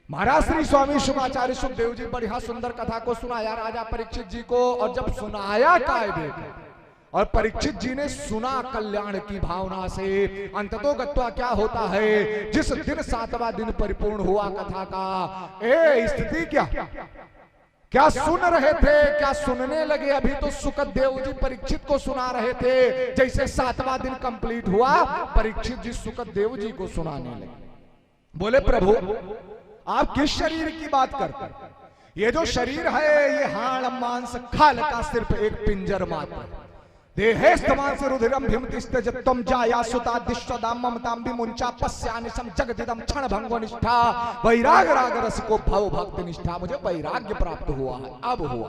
महाराज श्री स्वामी शुकाचार्य सुखदेव जी बढ़िया सुंदर कथा को सुनाया राजा परीक्षित जी को। और जब सुनाया कायदे और परीक्षित जी ने सुना कल्याण की भावना से, अंततोगत्वा क्या होता है, जिस दिन 7वां दिन परिपूर्ण हुआ कथा का, स्थिति क्या सुन रहे थे, क्या सुनने लगे। अभी तो सुखदेव जी परीक्षित को सुना रहे थे, जैसे 7वां दिन कंप्लीट हुआ परीक्षित जी सुखदेव जी को सुनाने लगे। बोले प्रभु आप किस शरीर की बात करते हैं? ये जो शरीर है ये हाड़ मांस खाल का सिर्फ एक पिंजर मात्र। देहेस्तमान से रुधिरम भीमतिस्तजत्वम जाया सुता दिश्वदाम ममताम विमुंचा पस्यानिशम जगदिदम क्षण भंगो निष्ठा वैराग राग रस को भव भक्त निष्ठा। मुझे वैराग्य प्राप्त हुआ है, अब हुआ।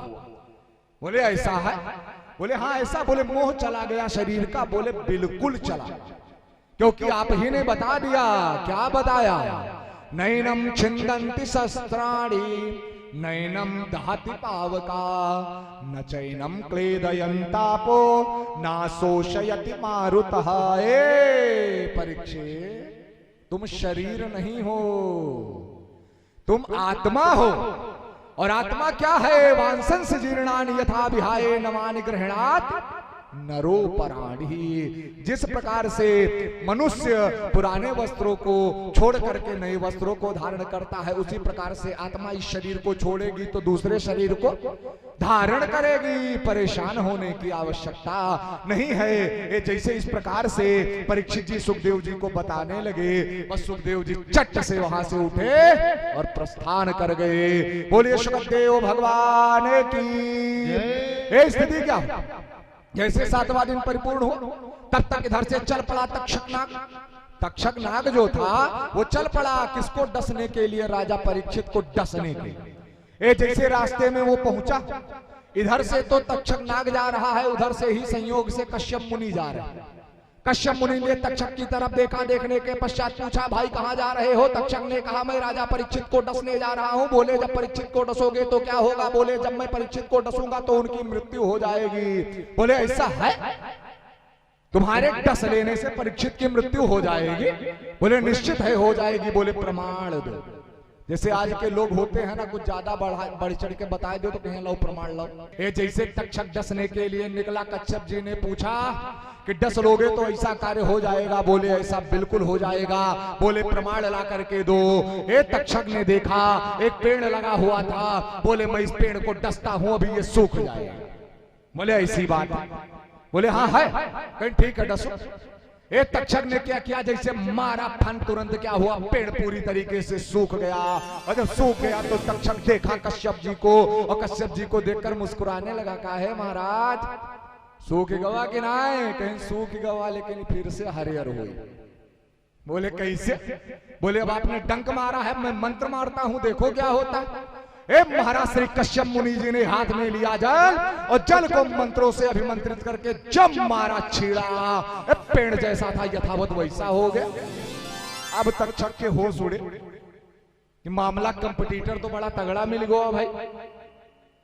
बोले ऐसा है? बोले हाँ ऐसा। बोले मोह चला गया शरीर का? बोले बिल्कुल चला, क्योंकि आप ही ने बता दिया। क्या बताया? नैनम छिन्दन्ति शस्त्राणि नैनम दहति पावका न चैनम क्लेदयन्तापो ना शोषयति मारुतः। परीक्षित तुम शरीर नहीं हो, तुम आत्मा हो। और आत्मा क्या है? वांसंस जीर्णानि यथा विहाय नवानि गृह्णात् नरोपराणि। जिस प्रकार से मनुष्य पुराने वस्त्रों को छोड़ करके नए वस्त्रों को धारण करता है, उसी प्रकार से आत्मा इस शरीर को छोड़ेगी तो दूसरे शरीर को धारण करेगी। परेशान होने की आवश्यकता नहीं है। ये जैसे इस प्रकार से परीक्षित जी सुखदेव जी को बताने लगे, बस सुखदेव जी चट से वहां से उठे और प्रस्थान कर गए। बोलिए सुखदेव भगवान की। ये स्थिति क्या हो? जैसे 7वां दिन परिपूर्ण हो तब तक इधर से चल पड़ा तक्षक नाग। तक्षक नाग जो था वो चल पड़ा किसको डसने के लिए? राजा परीक्षित को डसने के लिए। जैसे रास्ते में वो पहुंचा, इधर से तो तक्षक नाग जा रहा है, उधर से ही संयोग से कश्यप मुनि जा रहे हैं। कश्यप मुनि ने तक्षक की तरफ देखा, देखने के पश्चात पूछा भाई कहां जा रहे हो? तक्षक ने कहा मैं राजा परीक्षित को डसने जा रहा हूं। बोले जब परीक्षित को डसोगे तो क्या होगा? बोले जब मैं परीक्षित को डसूंगा तो उनकी मृत्यु हो जाएगी। बोले ऐसा है? तुम्हारे डस लेने से परीक्षित की मृत्यु हो जाएगी? बोले निश्चित है हो जाएगी। बोले प्रमाण दो। जैसे आज के लोग होते हैं ना, कुछ ज्यादा बढ़ चढ़ के बता दो तो कहें लो प्रमाण लो। ये जैसे तक्षक डसने के लिए निकला, कच्छप जी ने पूछा कि डस लोगे तो ऐसा कार्य हो जाएगा? बोले ऐसा बिल्कुल हो जाएगा। बोले प्रमाण ला करके दो। ये तक्षक ने देखा एक पेड़ लगा हुआ था, बोले मैं इस पेड़ को डसता हूं अभी ये सूख जाएगा। बोले ऐसी बात है? बोले हाँ है। कहीं ठीक है डसो। एक तक्षक ने क्या किया? जैसे मारा फन, तुरंत क्या हुआ? पेड़ पूरी तरीके से सूख गया। और जब सूख गया तो तक्षक देखा कश्यप जी को, और कश्यप जी को देखकर मुस्कुराने लगा। कहा है महाराज सूख गवा कि नहीं? कहीं सूख गवा लेकिन फिर से हरियर हुई। बोले कैसे? बोले अब आपने डंक मारा है, मैं मंत्र मारता हूं, देखो क्या होता। महाराज श्री कश्यप मुनि जी ने हाथ में लिया जल, और जल को मंत्रों से अभिमंत्रित करके जब मारा छीड़ा, पेड़ जैसा था यथावत वैसा हो गया। अब तक्षक के होश उड़े कि मामला कंपटीटर तो बड़ा तगड़ा मिल गया भाई,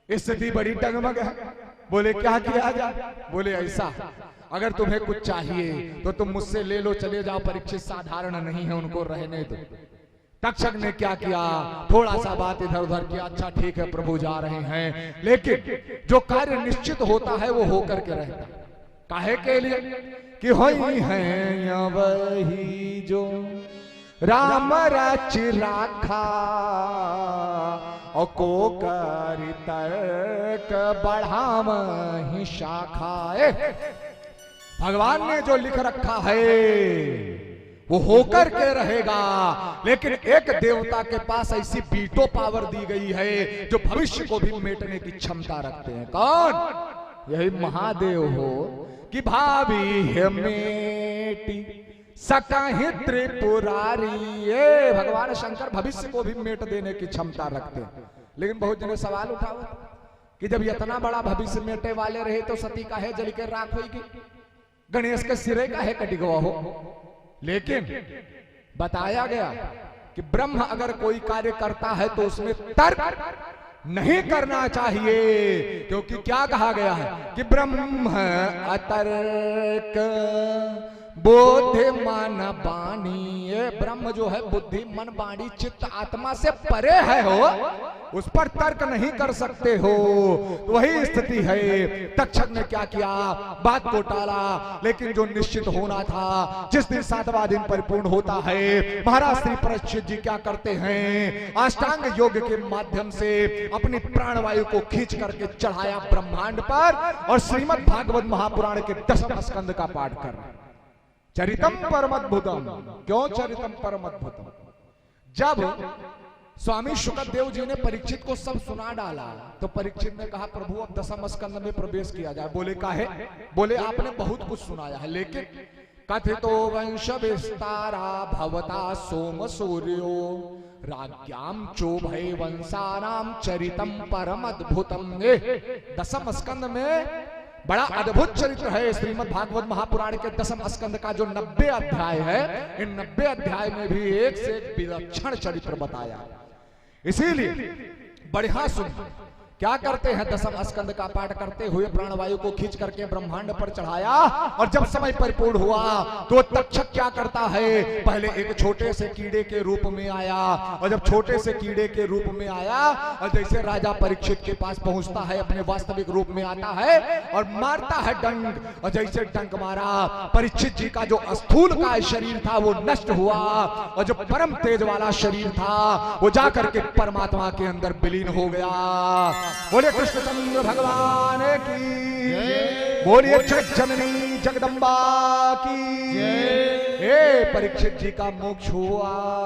स्थिति बड़ी डगमग है। बोले क्या किया जाए? बोले ऐसा, अगर तुम्हें कुछ चाहिए तो तुम मुझसे ले लो, चले जाओ। परीक्षित साधारण नहीं है, उनको रहने दो। तक्षक ने क्या किया? थोड़ा सा बात इधर उधर किया। अच्छा ठीक है प्रभु जा रहे हैं, लेकिन जो कार्य निश्चित होता है वो होकर के रहता। काहे के लिए? कि होई है या वही जो राम रच राखा, और को करि तर्क बढ़ावहि शाखा। भगवान ने जो लिख रखा है वो होकर के रहेगा। लेकिन एक देवता के पास ऐसी बीटो पावर दी गई है जो भविष्य को भी मेटने की क्षमता रखते हैं। कौन? यही महादेव हो कि भावी है मेटी सकहि त्रिपुरारी। ये भगवान शंकर भविष्य को भी मेट देने की क्षमता रखते हैं। लेकिन बहुत जने सवाल उठाओ कि जब इतना बड़ा भविष्य मेटे वाले रहे तो सती का है जल के राख होगी, गणेश के सिरे का है कटिगवा हो। लेकिन बताया गया कि ब्रह्म अगर कोई कार्य करता है तो उसमें तर्क नहीं करना चाहिए, क्योंकि क्या कहा गया है कि ब्रह्म अतर्क बुद्धि मन वाणी, ये ब्रह्म जो है बुद्धि मन वाणी चित्त आत्मा से परे है हो, उस पर तर्क नहीं कर सकते हो। तो वही स्थिति है। तक्षक ने क्या किया, बात को टाला, लेकिन जो निश्चित होना था, जिस दिन 7वां दिन परिपूर्ण होता है, महाराज श्री परीक्षित जी क्या करते हैं, अष्टांग योग के माध्यम से अपनी प्राणवायु को खींच करके चढ़ाया ब्रह्मांड पर और श्रीमद् भागवत महापुराण के 10वें स्कंद का पाठ कर रहे। चरितम परमद्भुतम, क्यों चरितम परमद्भुतम? जब स्वामी शुकदेव जी ने परीक्षित को सब सुना डाला तो परीक्षित ने कहा, प्रभु अब 10वें स्कंद में प्रवेश किया जाए। बोले काहे? बोले आपने बहुत कुछ सुनाया है, लेकिन कथितो वंश विस्तारा भवता सोम सूर्यो राज्ञाम चोभय वंशानाम चरितम परमद्भुतम। 10वें स्कंद में बड़ा अद्भुत चरित्र है। श्रीमद् भागवत महापुराण के 10वें स्कंद का जो 90 अध्याय है, इन 90 अध्याय में भी एक से एक विलक्षण चरित्र बताया। इसीलिए बढ़िया सुन, क्या करते हैं, 10वें स्कंद का पाठ करते हुए प्राणवायु को खींच करके ब्रह्मांड पर चढ़ाया और जब समय परिपूर्ण हुआ तो तक्षक क्या करता है, पहले एक छोटे से कीड़े के रूप में आया और जब छोटे से कीड़े के रूप में आया और जैसे राजा परीक्षित के पास पहुंचता है अपने वास्तविक रूप में आता है और मारता है डंक, और जैसे डंक मारा परीक्षित जी का जो स्थूल का शरीर था वो नष्ट हुआ और जो परम तेज वाला शरीर था वो जाकर के परमात्मा के अंदर विलीन हो गया। बोले कृष्णचंद्र भगवान की, बोलिए जगत जननी जगदम्बा की। परीक्षित जी का मोक्ष हुआ।